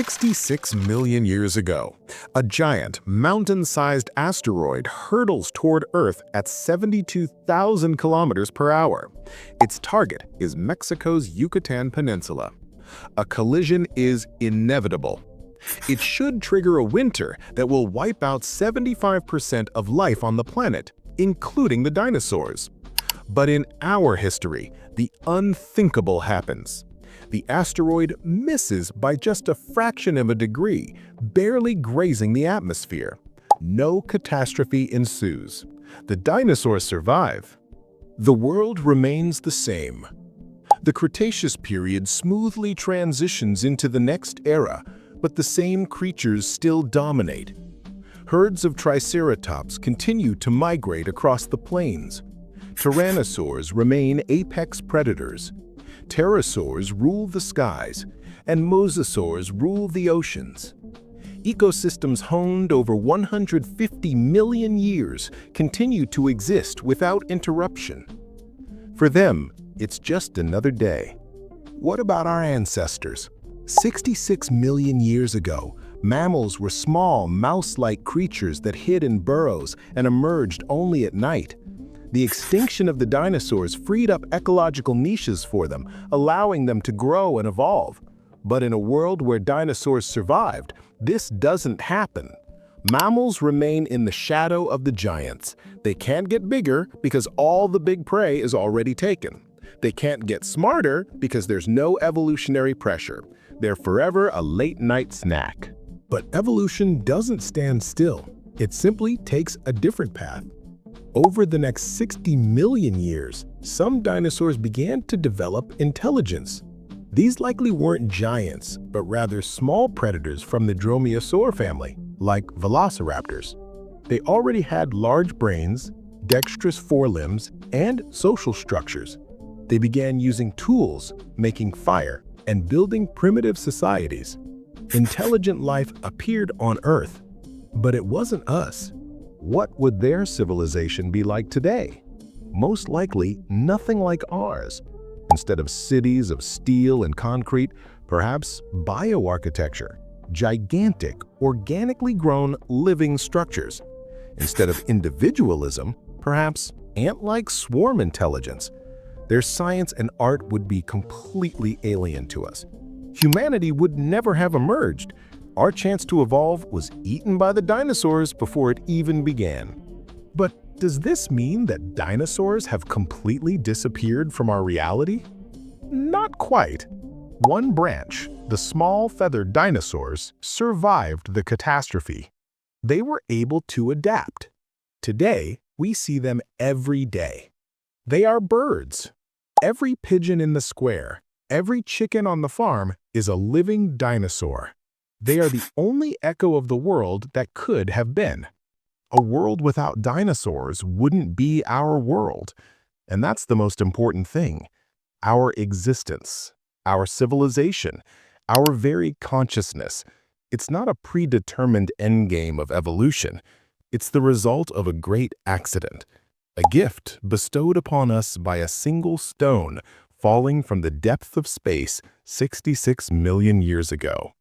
66 million years ago, a giant, mountain-sized asteroid hurtles toward Earth at 72,000 kilometers per hour. Its target is Mexico's Yucatan Peninsula. A collision is inevitable. It should trigger a winter that will wipe out 75% of life on the planet, including the dinosaurs. But in our history, the unthinkable happens. The asteroid misses by just a fraction of a degree, barely grazing the atmosphere. No catastrophe ensues. The dinosaurs survive. The world remains the same. The Cretaceous period smoothly transitions into the next era, but the same creatures still dominate. Herds of Triceratops continue to migrate across the plains. Tyrannosaurs remain apex predators. Pterosaurs rule the skies, and mosasaurs rule the oceans. Ecosystems honed over 150 million years continue to exist without interruption. For them, it's just another day. What about our ancestors? 66 million years ago, mammals were small, mouse-like creatures that hid in burrows and emerged only at night. The extinction of the dinosaurs freed up ecological niches for them, allowing them to grow and evolve. But in a world where dinosaurs survived, this doesn't happen. Mammals remain in the shadow of the giants. They can't get bigger because all the big prey is already taken. They can't get smarter because there's no evolutionary pressure. They're forever a late-night snack. But evolution doesn't stand still. It simply takes a different path. Over the next 60 million years, some dinosaurs began to develop intelligence. These likely weren't giants, but rather small predators from the dromaeosaur family, like velociraptors. They already had large brains, dexterous forelimbs, and social structures. They began using tools, making fire, and building primitive societies. Intelligent life appeared on Earth, but it wasn't us. What would their civilization be like today? Most likely nothing like ours. Instead of cities of steel and concrete, perhaps bioarchitecture, gigantic, organically grown living structures. Instead of individualism, perhaps ant-like swarm intelligence. Their science and art would be completely alien to us. Humanity would never have emerged. Our chance to evolve was eaten by the dinosaurs before it even began. But does this mean that dinosaurs have completely disappeared from our reality? Not quite. One branch, the small feathered dinosaurs, survived the catastrophe. They were able to adapt. Today, we see them every day. They are birds. Every pigeon in the square, every chicken on the farm is a living dinosaur. They are the only echo of the world that could have been. A world without dinosaurs wouldn't be our world. And that's the most important thing. Our existence, our civilization, our very consciousness. It's not a predetermined endgame of evolution. It's the result of a great accident. A gift bestowed upon us by a single stone falling from the depth of space 66 million years ago.